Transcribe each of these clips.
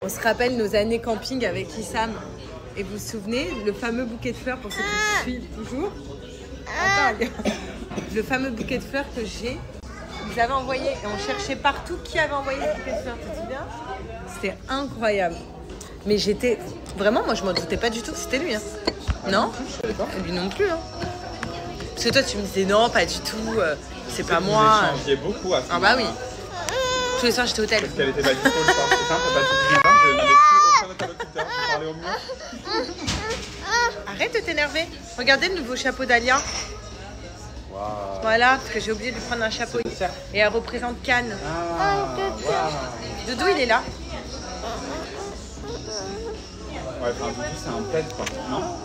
On se rappelle nos années camping avec Issam. Et vous vous souvenez, le fameux bouquet de fleurs, pour ceux qui suivent toujours. Attends, le fameux bouquet de fleurs que j'ai. Vous avez envoyé, et on cherchait partout qui avait envoyé ce bouquet de fleurs, tu te souviens? C'était incroyable. Mais j'étais... Vraiment, moi je m'en doutais pas du tout que c'était lui. Hein. Non? Et lui non plus. Hein. Parce que toi tu me disais non, pas du tout, c'est pas moi. J'ai changé beaucoup à ce Ah bah oui. Tous les soirs j'étais au tel. Parce qu'elle était pas dispo le soir. C'est simple, je n'avais plus aucun interlocuteur. Je parlais au mur. Arrête de t'énerver. Regardez le nouveau chapeau d'Alia. Wow. Voilà, parce que j'ai oublié de lui prendre un chapeau. Et elle représente Cannes. Ah, wow. Doudou, il est là. Ouais, enfin, du coup, c'est un pet, quoi, non?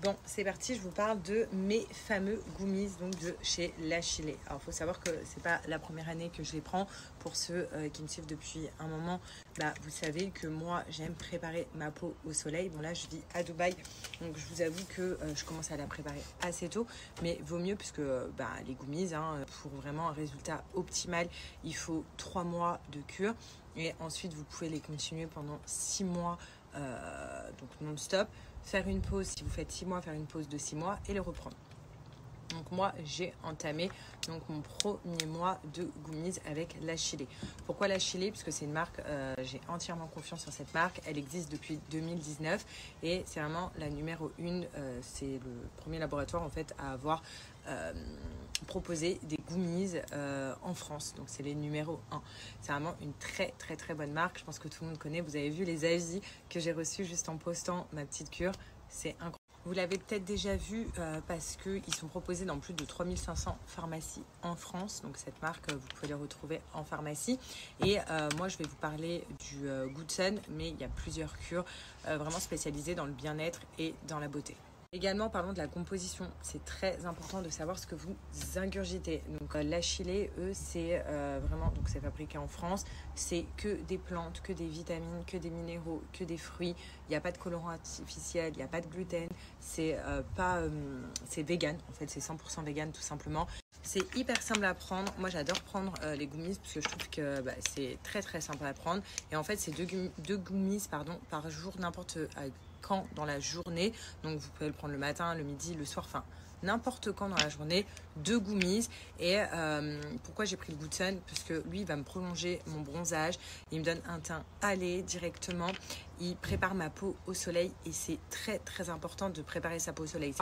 Bon, c'est parti, je vous parle de mes fameux gummies donc de chez L'Achillée. Alors, il faut savoir que c'est pas la première année que je les prends. Pour ceux qui me suivent depuis un moment, bah, vous savez que moi, j'aime préparer ma peau au soleil. Bon, là, je vis à Dubaï, donc je vous avoue que je commence à la préparer assez tôt. Mais vaut mieux, puisque bah, les gummies, hein, pour vraiment un résultat optimal, il faut 3 mois de cure. Et ensuite, vous pouvez les continuer pendant 6 mois, donc non-stop. Faire une pause, si vous faites 6 mois, faire une pause de 6 mois et les reprendre. Donc moi, j'ai entamé donc, mon premier mois de gummies avec L'Achillée. Pourquoi L'Achillée? Parce que c'est une marque, j'ai entièrement confiance en cette marque. Elle existe depuis 2019 et c'est vraiment la numéro 1. C'est le premier laboratoire en fait à avoir proposé des gummies en France. Donc c'est les numéros 1. C'est vraiment une très très très bonne marque. Je pense que tout le monde connaît. Vous avez vu les avis que j'ai reçus juste en postant ma petite cure. C'est incroyable. Vous l'avez peut-être déjà vu parce qu'ils sont proposés dans plus de 3500 pharmacies en France. Donc cette marque, vous pouvez les retrouver en pharmacie. Et moi, je vais vous parler du Good Sun, mais il y a plusieurs cures vraiment spécialisées dans le bien-être et dans la beauté. Également, parlons de la composition. C'est très important de savoir ce que vous ingurgitez. Donc, L'Achillée, eux, c'est vraiment, donc c'est fabriqué en France. C'est que des plantes, que des vitamines, que des minéraux, que des fruits. Il n'y a pas de colorant artificiel, il n'y a pas de gluten. C'est c'est vegan. En fait, c'est 100% vegan, tout simplement. C'est hyper simple à prendre. Moi, j'adore prendre les gummies parce que je trouve que bah, c'est très très simple à prendre. Et en fait, c'est deux gummies par jour, n'importe quand dans la journée. Donc, vous pouvez le prendre le matin, le midi, le soir, enfin n'importe quand dans la journée. 2 gummies. Et pourquoi j'ai pris le Good Sun? Parce que lui, il va me prolonger mon bronzage. Il me donne un teint hâlé directement. Il prépare ma peau au soleil et c'est très très important de préparer sa peau au soleil.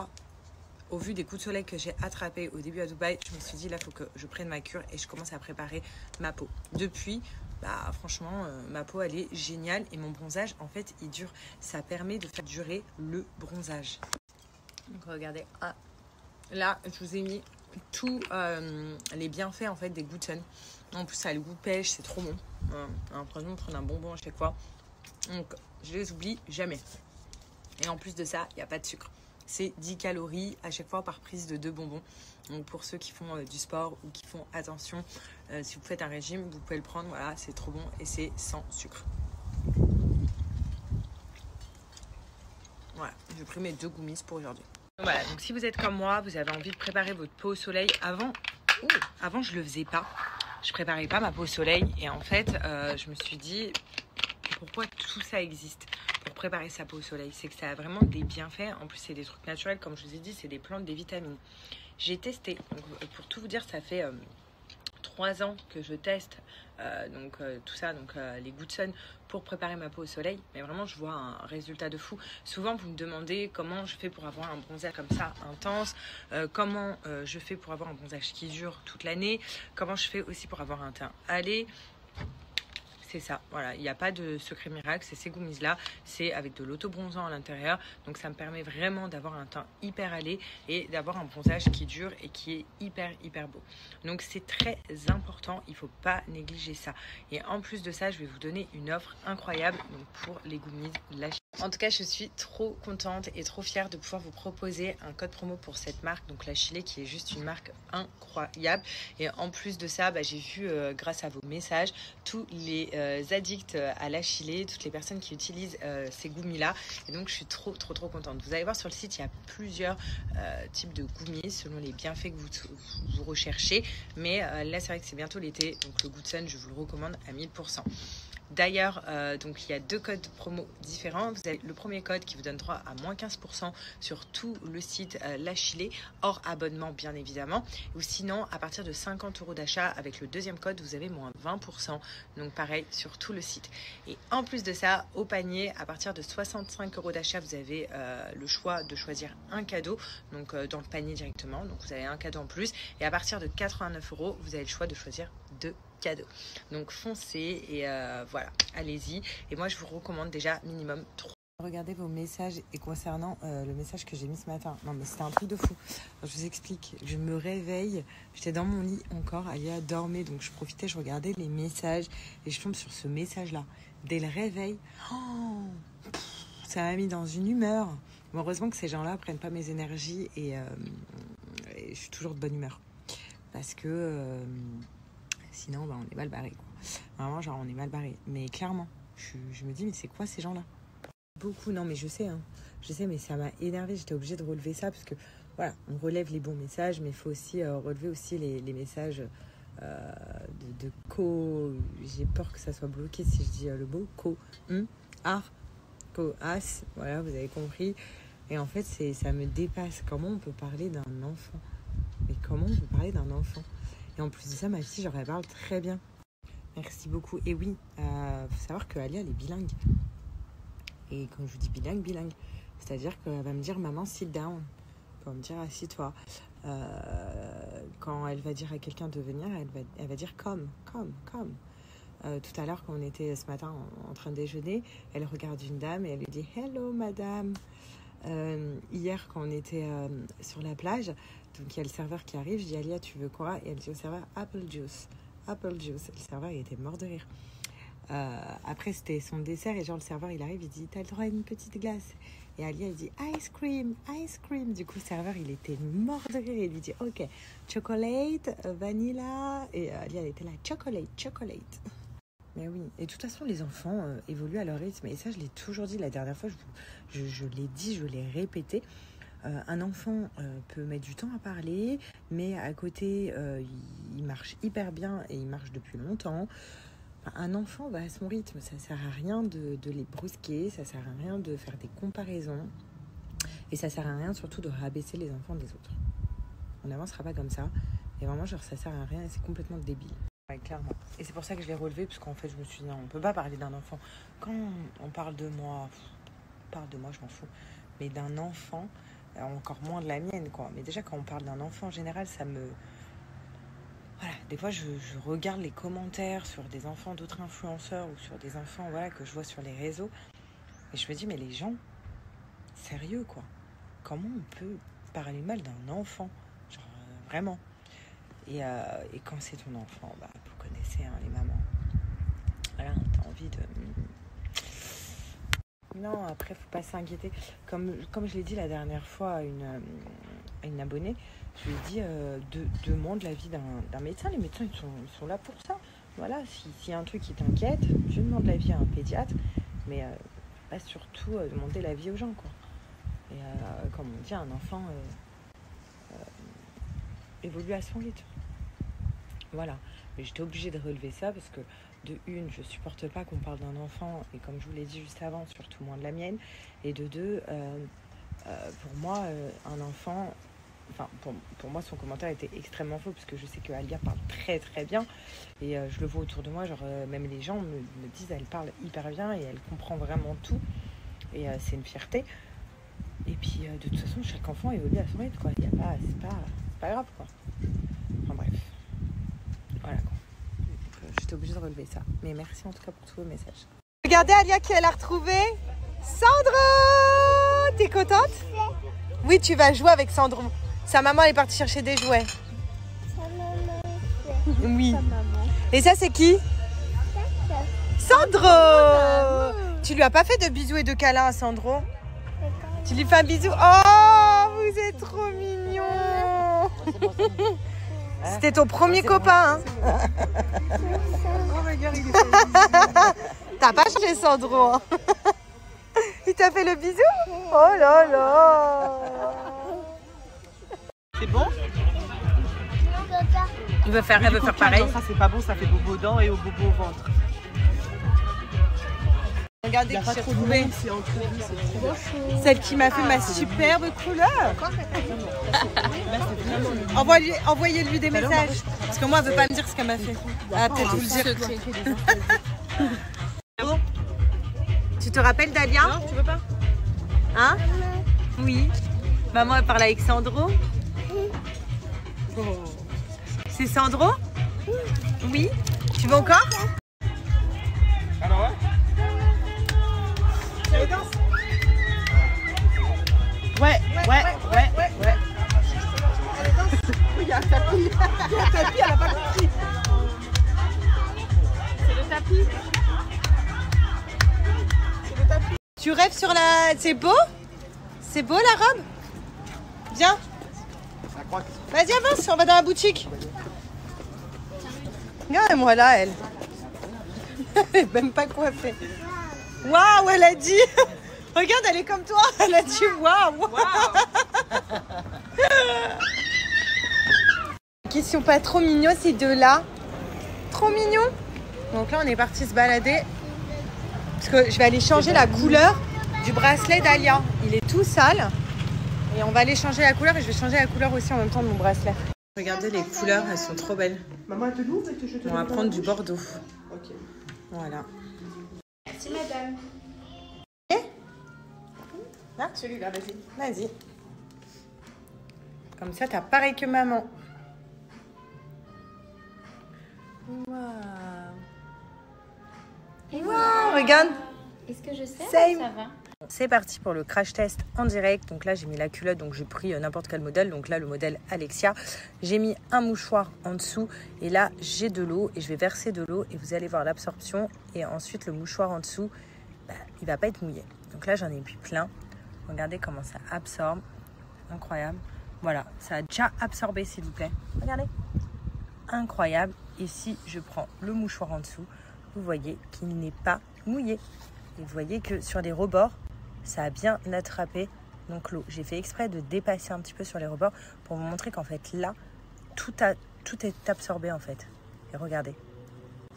Au vu des coups de soleil que j'ai attrapés au début à Dubaï, je me suis dit là, il faut que je prenne ma cure et je commence à préparer ma peau. Depuis, bah, franchement, ma peau, elle est géniale et mon bronzage, en fait, il dure. Ça permet de faire durer le bronzage. Donc, regardez. Ah, là, je vous ai mis tous les bienfaits, en fait, des Good Sun. En plus, ça a le goût pêche, c'est trop bon. J'ai l'impression de prendre un bonbon à chaque fois. Donc, je les oublie jamais. Et en plus de ça, il n'y a pas de sucre. C'est 10 calories à chaque fois par prise de 2 bonbons. Donc pour ceux qui font du sport ou qui font attention, si vous faites un régime, vous pouvez le prendre. Voilà, c'est trop bon et c'est sans sucre. Voilà, j'ai pris mes 2 gummies pour aujourd'hui. Voilà, donc si vous êtes comme moi, vous avez envie de préparer votre peau au soleil. Avant je le faisais pas. Je préparais pas ma peau au soleil. Et en fait, je me suis dit, pourquoi tout ça existe pour préparer sa peau au soleil? C'est que ça a vraiment des bienfaits. En plus, c'est des trucs naturels. Comme je vous ai dit, c'est des plantes, des vitamines. J'ai testé. Donc, pour tout vous dire, ça fait 3 ans que je teste tout ça, les Good Sun pour préparer ma peau au soleil. Mais vraiment, je vois un résultat de fou. Souvent, vous me demandez comment je fais pour avoir un bronzage comme ça intense, comment je fais pour avoir un bronzage qui dure toute l'année, comment je fais aussi pour avoir un teint hâlé. C'est ça, voilà, il n'y a pas de secret miracle, c'est ces gummies-là, c'est avec de l'auto-bronzant à l'intérieur, donc ça me permet vraiment d'avoir un teint hyper hâlé et d'avoir un bronzage qui dure et qui est hyper beau. Donc c'est très important, il ne faut pas négliger ça. Et en plus de ça, je vais vous donner une offre incroyable donc pour les gummies L'Achillée. En tout cas, je suis trop contente et trop fière de pouvoir vous proposer un code promo pour cette marque, donc L'Achillée, qui est juste une marque incroyable. Et en plus de ça, j'ai vu grâce à vos messages tous les addicts à L'Achillée, toutes les personnes qui utilisent ces gummies-là. Et donc, je suis trop contente. Vous allez voir sur le site, il y a plusieurs types de gummies selon les bienfaits que vous recherchez. Mais là, c'est vrai que c'est bientôt l'été, donc le Good Sun, je vous le recommande à 1000%. D'ailleurs, donc il y a 2 codes promo différents. Vous avez le premier code qui vous donne droit à moins 15% sur tout le site Lachile, hors abonnement bien évidemment. Ou sinon, à partir de 50 € d'achat, avec le deuxième code, vous avez moins 20%. Donc pareil sur tout le site. Et en plus de ça, au panier, à partir de 65 € d'achat, vous avez le choix de choisir un cadeau, donc dans le panier directement. Donc vous avez un cadeau en plus. Et à partir de 89 €, vous avez le choix de choisir 2 cadeaux. Donc foncez et voilà, allez-y. Et moi je vous recommande déjà minimum 3. Regardez vos messages et concernant le message que j'ai mis ce matin. Non mais c'était un truc de fou. Je vous explique, je me réveille, j'étais dans mon lit encore, Alia dormait, donc je profitais, je regardais les messages et je tombe sur ce message-là. Dès le réveil, ça m'a mis dans une humeur. Bon, heureusement que ces gens-là prennent pas mes énergies et je suis toujours de bonne humeur. Parce que sinon, on est mal barré. Vraiment, genre, on est mal barré. Mais clairement, je me dis, mais c'est quoi ces gens-là? Beaucoup, non, mais je sais, mais ça m'a énervé. J'étais obligée de relever ça parce que, voilà, on relève les bons messages, mais il faut aussi relever aussi les messages de co. J'ai peur que ça soit bloqué si je dis le mot co, as. Voilà, vous avez compris. Et en fait, ça me dépasse. Comment on peut parler d'un enfant? Mais comment on peut parler d'un enfant? Et en plus de ça, ma fille, elle parle très bien. Merci beaucoup. Et oui, faut savoir que Alia, elle est bilingue. Et quand je vous dis bilingue, c'est-à-dire qu'elle va me dire maman, sit down. Elle va me dire assis-toi. Quand elle va dire à quelqu'un de venir, elle va dire come. Tout à l'heure, quand on était ce matin en train de déjeuner, elle regarde une dame et elle lui dit hello madame. Hier, quand on était sur la plage, donc il y a le serveur qui arrive, je dis Alia, tu veux quoi? Et elle dit au serveur apple juice. Le serveur, il était mort de rire. Après, c'était son dessert et genre le serveur, il arrive, il dit t'as le droit à une petite glace. Et Alia, il dit ice cream. Du coup, le serveur, il était mort de rire. Il lui dit ok, chocolate, vanilla. Et Alia, elle était là, chocolate. Mais oui, et de toute façon, les enfants évoluent à leur rythme. Et ça, je l'ai toujours dit la dernière fois, je l'ai dit, je l'ai répété. Un enfant peut mettre du temps à parler, mais à côté, il marche hyper bien et il marche depuis longtemps. Enfin, un enfant va à son rythme, ça ne sert à rien de les brusquer, ça ne sert à rien de faire des comparaisons. Et ça ne sert à rien surtout de rabaisser les enfants des autres. On n'avancera pas comme ça. Et vraiment, genre, ça ne sert à rien et c'est complètement débile. Ouais, clairement. Et c'est pour ça que je l'ai relevé, parce qu'en fait, je me suis dit, non, on ne peut pas parler d'un enfant. Quand on parle de moi, je m'en fous. Mais d'un enfant, encore moins de la mienne, quoi. Mais déjà, quand on parle d'un enfant, en général, ça me... Voilà, des fois, je regarde les commentaires sur des enfants d'autres influenceurs ou sur des enfants, voilà, que je vois sur les réseaux. Et je me dis, mais les gens, sérieux, quoi. Comment on peut parler mal d'un enfant? Genre, vraiment. Et quand c'est ton enfant, vous connaissez les mamans. Voilà, t'as envie de... Non, après, faut pas s'inquiéter. Comme je l'ai dit la dernière fois à une abonnée, je lui ai dit, demande l'avis d'un médecin. Les médecins, ils sont là pour ça. Voilà, s'il y a un truc qui t'inquiète, je demande l'avis à un pédiatre. Mais pas surtout demander l'avis aux gens, quoi. Et comme on dit, un enfant évolue à son rythme. Voilà. Mais j'étais obligée de relever ça parce que, de une, je supporte pas qu'on parle d'un enfant, et comme je vous l'ai dit juste avant, surtout moins de la mienne. Et de deux, pour moi, un enfant... Enfin, pour moi, son commentaire était extrêmement faux, parce que je sais que Alia parle très très bien. Et je le vois autour de moi, genre même les gens me disent elle parle hyper bien et elle comprend vraiment tout. Et c'est une fierté. Et puis, de toute façon, chaque enfant évolue à son rythme, quoi. C'est pas grave, quoi. Enfin bref. Voilà, quoi. Donc, j'étais obligée de relever ça. Mais merci en tout cas pour tous vos messages. Regardez Alia qui elle a retrouvé Sandro. T'es contente? Oui, tu vas jouer avec Sandro. Sa maman est partie chercher des jouets. Sa maman. Oui. Sa maman. Et ça, c'est qui? Sandro. Tu lui as pas fait de bisous et de câlins à Sandro? Tu lui fais un bisou? Oh, vous êtes trop mignons. C'était ton premier copain, hein? T'as pas changé Sandro, hein? Il t'a fait le bisou? Oh là là. C'est bon? Elle veut faire pareil. Ça c'est pas bon, ça fait bobo aux dents et au bobo au ventre. Regardez qui j'ai trouvé. Celle qui m'a fait ma superbe couleur. Envoyez-lui des messages. Parce que moi, elle veut pas me dire ce qu'elle m'a fait. Elle va peut-être vous le dire. Bon. Tu te rappelles d'Alia? Non, tu veux pas? Hein? Oui. Maman, elle parle avec Sandro. C'est Sandro? Oui. Tu veux encore? Alors ouais. Ouais. Il y a un tapis. Il y a un tapis, elle a pas compris. C'est le tapis. C'est le tapis. Tu rêves sur la... C'est beau? C'est beau la robe? Viens. Vas-y, avance, on va dans la boutique. Regarde-moi là, elle. Elle est même pas coiffée. Waouh, elle a dit. Regarde, elle est comme toi. Elle a dit waouh. Qui sont pas trop mignons ces deux-là. Trop mignons. Donc là, on est parti se balader. Parce que je vais aller changer la couleur du bracelet d'Alia. Il est tout sale. Et on va aller changer la couleur. Et je vais changer la couleur aussi en même temps de mon bracelet. Regardez les couleurs, elles sont trop belles. Maman, elle te l'ouvre et je te On va prendre du bordeaux. Ok. Voilà. Merci madame. Là, Celui-là, vas-y. vas-y. Comme ça, t'as pareil que maman. Waouh, regarde. Est-ce que je sais? Same. Ça va. C'est parti pour le crash test en direct. Donc là, j'ai mis la culotte, donc j'ai pris n'importe quel modèle. Donc là, le modèle Alexia. J'ai mis un mouchoir en dessous. Et là, j'ai de l'eau et je vais verser de l'eau et vous allez voir l'absorption. Et ensuite, le mouchoir en dessous, il va pas être mouillé. Donc là, j'en ai mis plein. Regardez comment ça absorbe. Incroyable. Voilà, ça a déjà absorbé, s'il vous plaît. Regardez. Incroyable. Et si je prends le mouchoir en dessous, vous voyez qu'il n'est pas mouillé. Et vous voyez que sur les rebords, ça a bien attrapé donc l'eau. J'ai fait exprès de dépasser un petit peu sur les rebords pour vous montrer qu'en fait là, tout est absorbé en fait. Et regardez,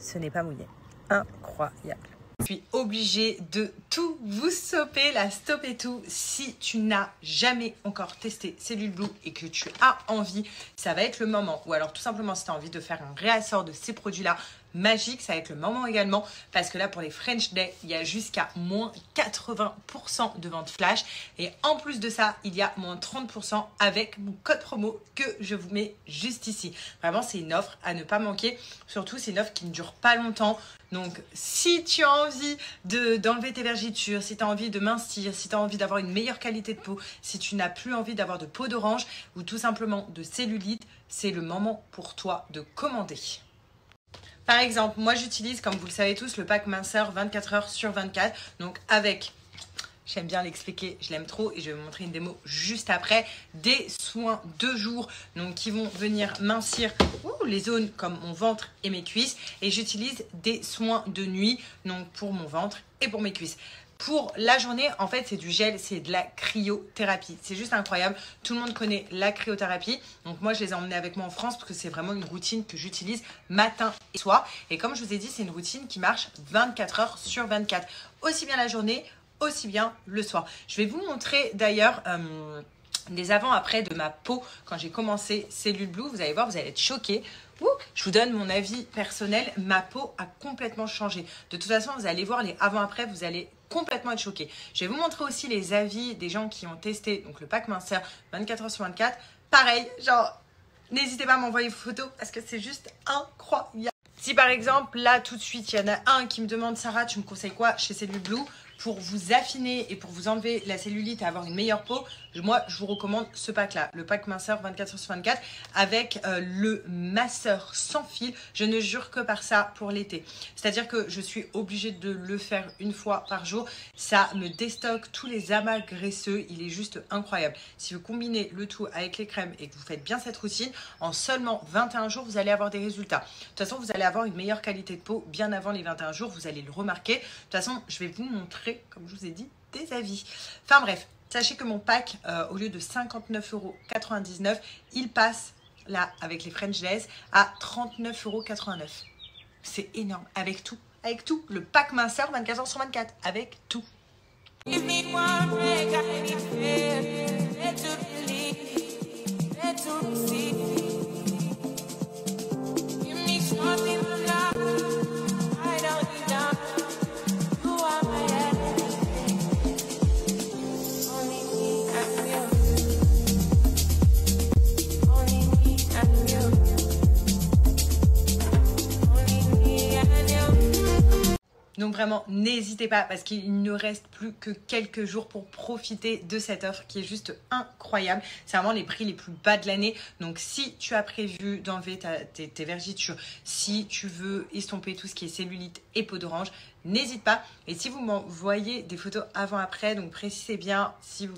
ce n'est pas mouillé. Incroyable. Je suis obligée de tout vous stopper, la stopper tout. Si tu n'as jamais encore testé Cellule Blue et que tu as envie, ça va être le moment. Ou alors tout simplement si tu as envie de faire un réassort de ces produits-là magiques, ça va être le moment également. Parce que là pour les French Day, il y a jusqu'à moins 80% de vente flash. Et en plus de ça, il y a moins 30% avec mon code promo que je vous mets juste ici. Vraiment, c'est une offre à ne pas manquer. Surtout, c'est une offre qui ne dure pas longtemps. Donc, si tu as envie d'enlever tes vergetures, si tu as envie de mincir, si tu as envie d'avoir une meilleure qualité de peau, si tu n'as plus envie d'avoir de peau d'orange ou tout simplement de cellulite, c'est le moment pour toi de commander. Par exemple, moi j'utilise, comme vous le savez tous, le pack minceur 24 heures sur 24. Donc avec, j'aime bien l'expliquer, je l'aime trop et je vais vous montrer une démo juste après. Des soins de jour donc qui vont venir mincir les zones comme mon ventre et mes cuisses. Et j'utilise des soins de nuit donc pour mon ventre et pour mes cuisses. Pour la journée, en fait, c'est du gel, c'est de la cryothérapie. C'est juste incroyable. Tout le monde connaît la cryothérapie. Donc moi, je les ai emmenés avec moi en France parce que c'est vraiment une routine que j'utilise matin et soir. Et comme je vous ai dit, c'est une routine qui marche 24 heures sur 24. Aussi bien la journée, aussi bien le soir. Je vais vous montrer d'ailleurs des avant-après de ma peau quand j'ai commencé Cellule Blue. Vous allez voir, vous allez être choqués. Je vous donne mon avis personnel. Ma peau a complètement changé. De toute façon, vous allez voir les avant-après, vous allez complètement être choqués. Je vais vous montrer aussi les avis des gens qui ont testé donc le pack minceur 24 heures sur 24. Pareil, genre, n'hésitez pas à m'envoyer vos photos parce que c'est juste incroyable. Si par exemple, là, tout de suite, il y en a un qui me demande « Sarah, tu me conseilles quoi chez Cellule Blue ?» Pour vous affiner et pour vous enlever la cellulite et avoir une meilleure peau, moi, je vous recommande ce pack-là, le pack minceur 24 heures sur 24 avec le masseur sans fil. Je ne jure que par ça pour l'été. C'est-à-dire que je suis obligée de le faire une fois par jour. Ça me déstocke tous les amas graisseux. Il est juste incroyable. Si vous combinez le tout avec les crèmes et que vous faites bien cette routine, en seulement 21 jours, vous allez avoir des résultats. De toute façon, vous allez avoir une meilleure qualité de peau bien avant les 21 jours. Vous allez le remarquer. De toute façon, je vais vous montrer, comme je vous ai dit, des avis. Enfin bref. Sachez que mon pack, au lieu de 59,99 €, il passe là avec les French Days à 39,89 €. C'est énorme. Avec tout, avec tout. Le pack minceur 24 heures sur 24 avec tout. Give me one break, I need fear. Let to believe, let to receive. Give me something to love. I don't need love. You are my everything. Only me and you. Only me and you. Only me and you. Donc vraiment, n'hésitez pas parce qu'il ne reste plus que quelques jours pour profiter de cette offre qui est juste incroyable. C'est vraiment les prix les plus bas de l'année. Donc si tu as prévu d'enlever tes vergetures, si tu veux estomper tout ce qui est cellulite et peau d'orange, n'hésite pas. Et si vous m'envoyez des photos avant-après, donc précisez bien si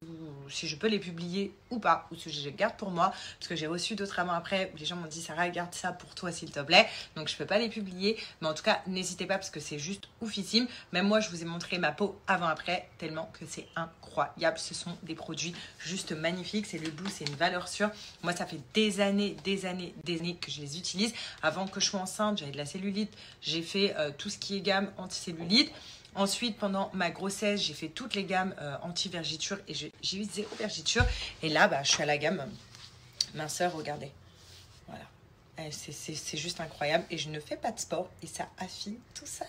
je peux les publier ou pas, ou si je les garde pour moi, parce que j'ai reçu d'autres avant-après où les gens m'ont dit Sarah, garde ça pour toi s'il te plaît. Donc je peux pas les publier, mais en tout cas n'hésitez pas parce que c'est juste oufissime. Même moi je vous ai montré ma peau avant-après tellement que c'est incroyable. Ce sont des produits juste magnifiques. C'est le Blue, c'est une valeur sûre. Moi ça fait des années que je les utilise. Avant que je sois enceinte, j'avais de la cellulite, j'ai fait tout ce qui est gamme anti-cellulite. Ensuite, pendant ma grossesse, j'ai fait toutes les gammes anti-vergiture et j'ai eu 0 vergiture. Et là, je suis à la gamme minceur, regardez. Voilà. C'est juste incroyable. Et je ne fais pas de sport et ça affine tout ça.